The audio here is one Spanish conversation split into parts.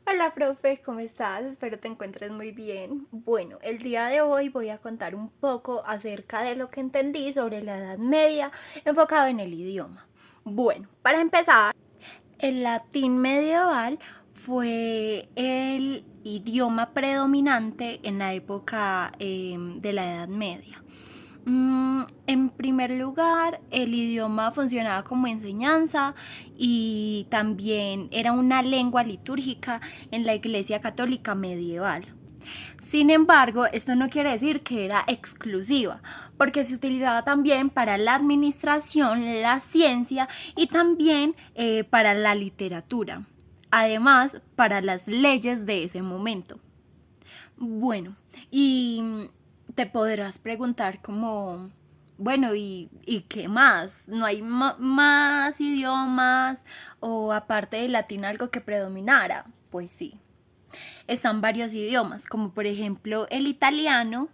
Hola, profe, ¿cómo estás? Espero te encuentres muy bien. Bueno, el día de hoy voy a contar un poco acerca de lo que entendí sobre la Edad Media enfocado en el idioma. Bueno, para empezar, el latín medieval fue el idioma predominante en la época de la Edad Media. En primer lugar, el idioma funcionaba como enseñanza y también era una lengua litúrgica en la Iglesia Católica medieval. Sin embargo, esto no quiere decir que era exclusiva, porque se utilizaba también para la administración, la ciencia y también para la literatura. Además, para las leyes de ese momento. Bueno, y te podrás preguntar como, bueno, ¿y qué más? ¿No hay más idiomas o aparte del latín algo que predominara? Pues sí, están varios idiomas, como por ejemplo el italiano,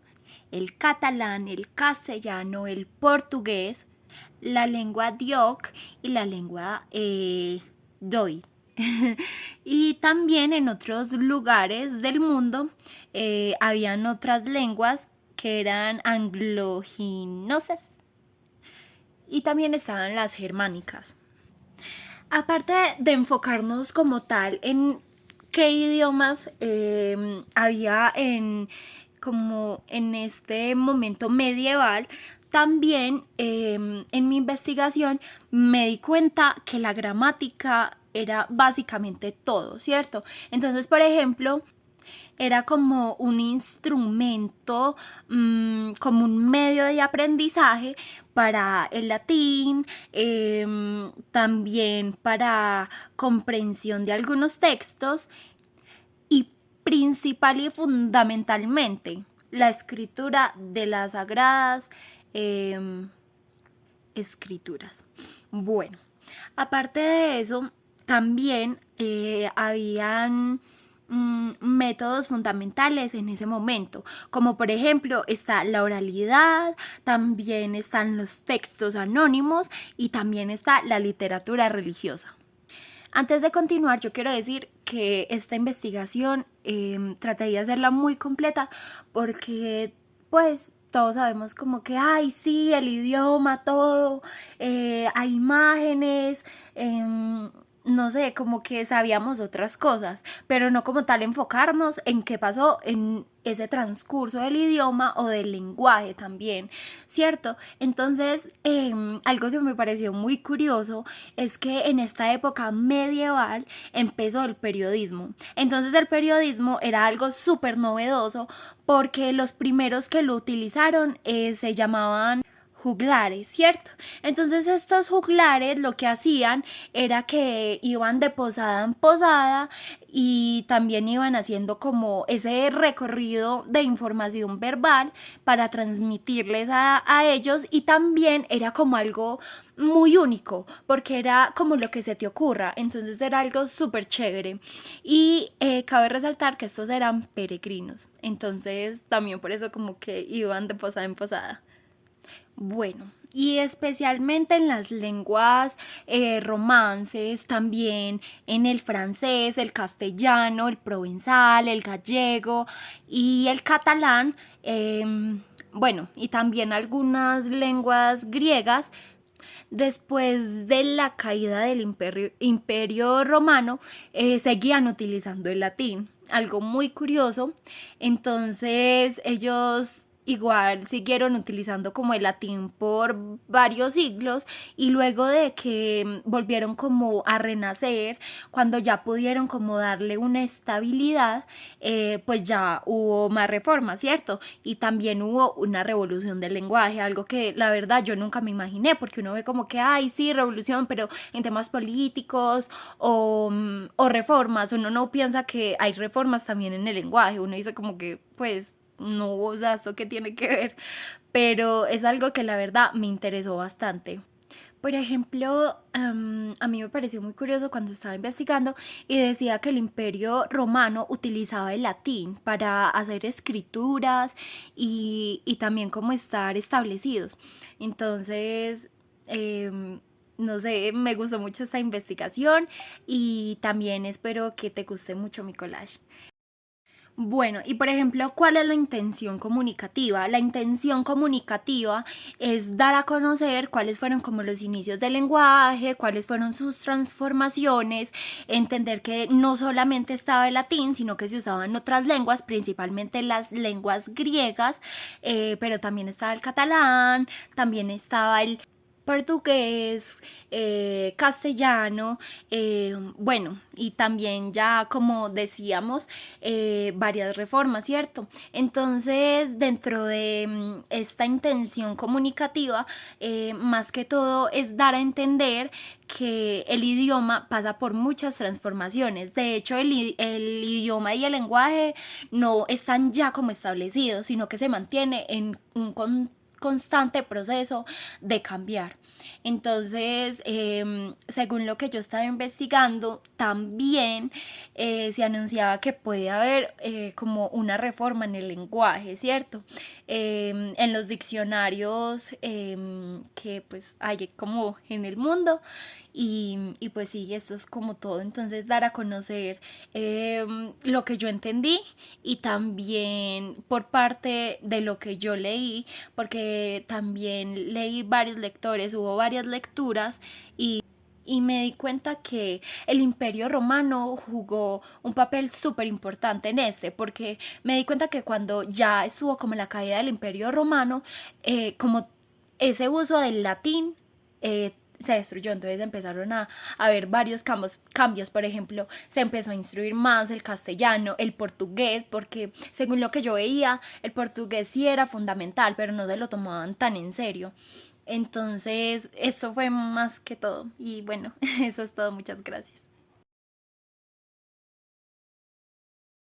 el catalán, el castellano, el portugués, la lengua dioc y la lengua doi. Y también en otros lugares del mundo habían otras lenguas que eran angloginosas y también estaban las germánicas. Aparte de enfocarnos como tal en qué idiomas había como en este momento medieval, también en mi investigación me di cuenta que la gramática era básicamente todo, ¿cierto? Entonces, por ejemplo, era como un instrumento, como un medio de aprendizaje para el latín, también para comprensión de algunos textos y principal y fundamentalmente la escritura de las sagradas eh, escrituras. Bueno, aparte de eso, también habían métodos fundamentales en ese momento, como por ejemplo está la oralidad, también están los textos anónimos y también está la literatura religiosa. Antes de continuar, yo quiero decir que esta investigación traté de hacerla muy completa porque pues todos sabemos como que, ay, sí, el idioma, todo, hay imágenes, no sé, como que sabíamos otras cosas, pero no como tal enfocarnos en qué pasó en ese transcurso del idioma o del lenguaje también, ¿cierto? Entonces, algo que me pareció muy curioso es que en esta época medieval empezó el periodismo. Entonces el periodismo era algo súper novedoso porque los primeros que lo utilizaron se llamaban juglares, ¿cierto? Entonces estos juglares lo que hacían era que iban de posada en posada y también iban haciendo como ese recorrido de información verbal para transmitirles a ellos y también era como algo muy único porque era como lo que se te ocurra, entonces era algo súper chévere y cabe resaltar que estos eran peregrinos, entonces también por eso como que iban de posada en posada. Bueno, y especialmente en las lenguas romances, también en el francés, el castellano, el provenzal, el gallego y el catalán, bueno, y también algunas lenguas griegas. Después de la caída del imperio romano, seguían utilizando el latín, algo muy curioso. Entonces ellos igual siguieron utilizando como el latín por varios siglos y luego de que volvieron como a renacer, cuando ya pudieron como darle una estabilidad, pues ya hubo más reformas, ¿cierto? Y también hubo una revolución del lenguaje, algo que la verdad yo nunca me imaginé, porque uno ve como que, ay, sí, revolución, pero en temas políticos o reformas, uno no piensa que hay reformas también en el lenguaje, uno dice como que, pues, no, o sea, ¿esto qué tiene que ver? Pero es algo que la verdad me interesó bastante. Por ejemplo, a mí me pareció muy curioso cuando estaba investigando y decía que el imperio romano utilizaba el latín para hacer escrituras y también como estar establecidos. Entonces, no sé, me gustó mucho esta investigación y también espero que te guste mucho mi collage. Bueno, y por ejemplo, ¿cuál es la intención comunicativa? La intención comunicativa es dar a conocer cuáles fueron como los inicios del lenguaje, cuáles fueron sus transformaciones, entender que no solamente estaba el latín, sino que se usaban otras lenguas, principalmente las lenguas griegas, pero también estaba el catalán, también estaba el portugués, castellano, bueno, y también ya como decíamos, varias reformas, ¿cierto? Entonces, dentro de esta intención comunicativa, más que todo es dar a entender que el idioma pasa por muchas transformaciones. De hecho, el idioma y el lenguaje no están ya como establecidos, sino que se mantiene en un constante proceso de cambiar. Entonces, según lo que yo estaba investigando, también se anunciaba que puede haber como una reforma en el lenguaje, ¿cierto? En los diccionarios que pues hay como en el mundo y pues sí, esto es como todo. Entonces, dar a conocer lo que yo entendí y también por parte de lo que yo leí, porque también leí varios lectores, hubo varias lecturas y me di cuenta que el Imperio Romano jugó un papel súper importante en este, porque me di cuenta que cuando ya estuvo como la caída del Imperio Romano, como ese uso del latín se destruyó, entonces empezaron a haber varios cambios, por ejemplo, se empezó a instruir más el castellano, el portugués, porque según lo que yo veía, el portugués sí era fundamental, pero no se lo tomaban tan en serio. Entonces, eso fue más que todo. Y bueno, eso es todo. Muchas gracias.